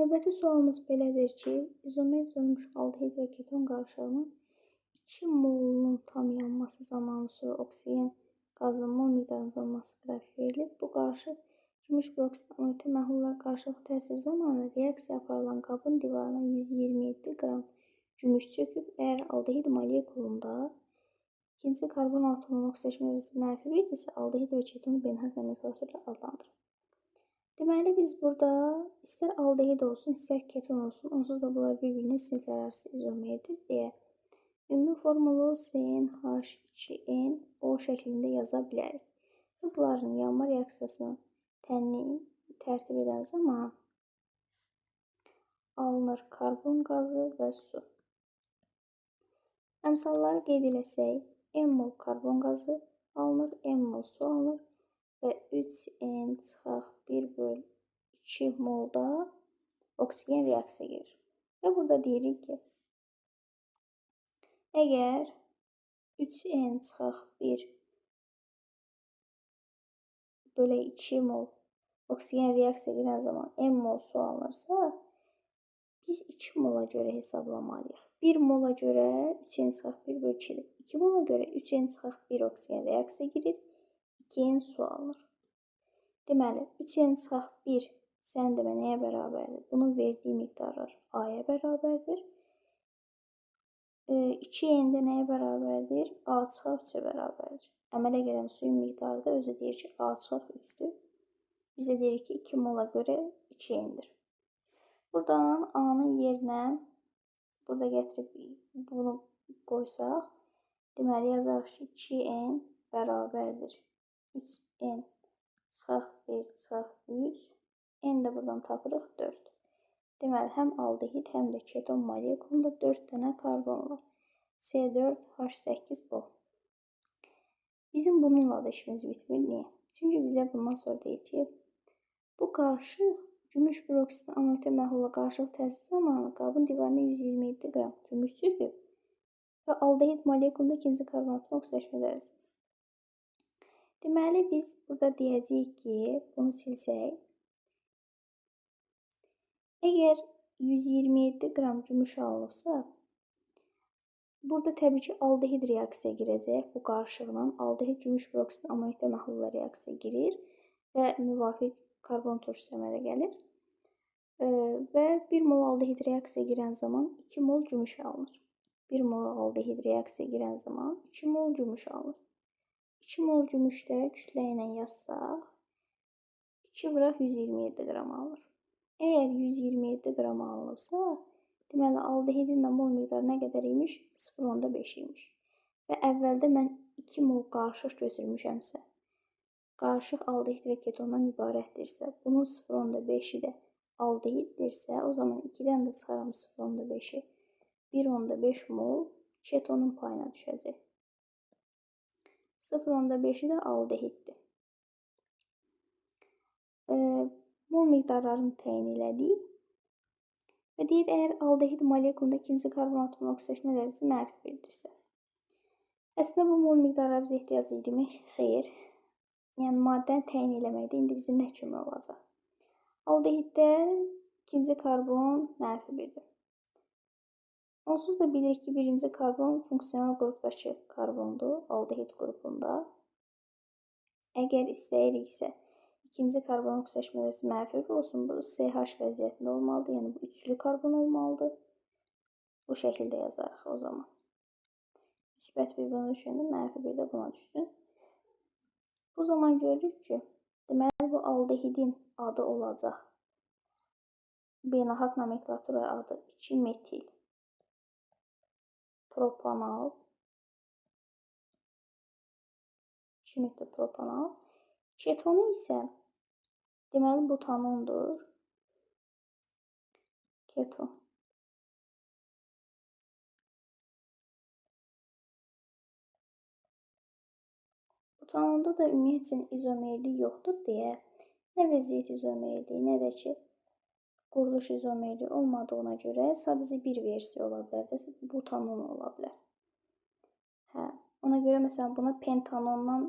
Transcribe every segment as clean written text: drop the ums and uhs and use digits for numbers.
Növbəti sualımız belədir ki, izomer dönmüş aldehid və keton qarışığının 2 molunun tam yanması zamanı sonra oksigen qazının mol miqdarının azalması qrafik verilib. Bu qarışıq gümüş peroksid amoniak məhlullar qarşılıqlı təsir zamanı reaksiya aparılan qabın divarına 127 qram gümüş çöküb. Əgər aldehid molekulunda ikinci karbon atomunun oksidaşma dərəcəsi -1-dirsə, aldehid və ketonu beynəlxalq nomenklaturla adlandırılır. Deməli, biz burada istər aldehid olsun, istər keton olsun, onsuz da bunlar bir-birinin siniflər arası izomerdir deyə ümumi formulu CnH2nO şəklində yaza bilərik. Bunların yanma reaksiyasını tərtib edən zaman alınır karbon qazı və su. Əmsalları qeyd eləsək, m mol karbon qazı alınır, m mol su alınır və 3n-1/2 molda oksigen reaksiya girir. Və burada deyirik ki, əgər 3n-1/2 mol oksigen reaksiya girən zaman m mol su alınırsa, biz 2 mola görə hesablamalıyıq. 1 mola görə 3n-1/2-dir. 2 mola görə 3n-1 oksigen reaksiya girir, 2n su alınır. Deməli, 3n-1 sən demə nəyə bərabərdir? Bunun verdiyi miqdarlar A-ya bərabərdir. 2n də nəyə bərabərdir? A-3-ə bərabərdir. Əmələ gələn suyun miqdarı da özü deyir ki, A-3-dür. Bizə deyir ki, 2 mola görə 2n-dir. Buradan A-nın yerinə burada gətirib bunu qoysaq, deməli yazarıq ki, 2n bərabərdir 3n-1/3, n də buradan tapırıq 4. Deməli, həm aldehid, həm də keton molekulunda 4 dənə karbon var. C4H8 bu. Bizim bununla da işimiz bitmir. Niyə? Çünki bizə bundan sonra deyir ki, bu qarışıq gümüş peroksid amoniak məhlullar qarışıq təsir zamanı qabın divarına 127 qram gümüş çöküb və aldehid molekulunda ikinci karbon atomunun oksidaşma dərəcəsi. Deməli, biz burada deyəcəyik ki, bunu silsək, əgər 127 qram gümüş alınıbsa, burada təbii ki, aldehid reaksiya girəcək. Bu qarışıqla aldehid gümüş peroksid amoniak məhlullar reaksiya girir və müvafiq karbon turşusu əmələ gəlir. Və 1 mol aldehid reaksiya girən zaman 2 mol gümüş alınır. 1 mol aldehid reaksiya girən zaman 2 mol gümüş alınır. 2 mol gümüşdə kütlə ilə yazsaq, 2/127 qram alınır. Əgər 127 qram alınıbsa, deməli, aldehidin də mol miqdarı nə qədər imiş? 0,5 imiş. Və əvvəldə mən 2 mol qarışıq götürmüşəmsə, qarışıq aldehid və ketondan ibarətdirsə, bunun 0,5-i də aldehiddirsə, o zaman 2-dən də çıxaram 0,5-i, 1,5 mol ketonun payına düşəcək. 0,5-i də aldehiddir. Mol miqdarlarını təyin elədik. Və deyir, əgər aldehid molekulunda ikinci karbon atomunun oksidaşma dərəcəsi -1-dirsə. Əslində, bu mol miqdarlara bizə ehtiyac idimi? Xeyr. Yəni, maddəni təyin eləməkdə indi bizim nə kimi olacaq? Aldehiddə ikinci karbon -1-dir. Onsuz da bilirik ki, birinci karbon funksional qrupdakı karbondur, aldehid qrupunda. Əgər istəyiriksə, ikinci karbon oksidaşma dərəcəsi -1 olsun, bu CH vəziyyətində olmalıdır, yəni bu üçlü karbon olmalıdır. Bu şəkildə yazarıq o zaman. Müsbət 1 buna düşəndə -1 də buna düşsün. Bu zaman görürük ki, deməli bu aldehidin adı olacaq. Beynəlxalq nomenklatura adı 2-metil propanal. 2-metil propanal. Ketonu isə deməli butanondur. Keton. Butanonda da ümumiyyətlə izomerlik yoxdur deyə nə vəziyyət izomerliyi, nə də ki, quruluş izomerliyi olmadığına görə sadəcə bir versiya ola bilər də, butanon ola bilər. Ona görə məsələn buna pentanondan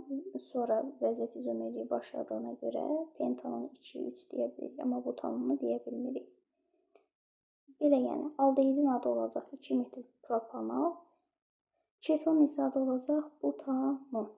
sonra vəziyyət izomerliyi başladığına görə pentanon 2, 3 deyə bilirik, amma butanonu deyə bilmirik. Belə yəni aldehidin adı olacaq 2 metil propanal, ketonun isə adı olacaq butanol.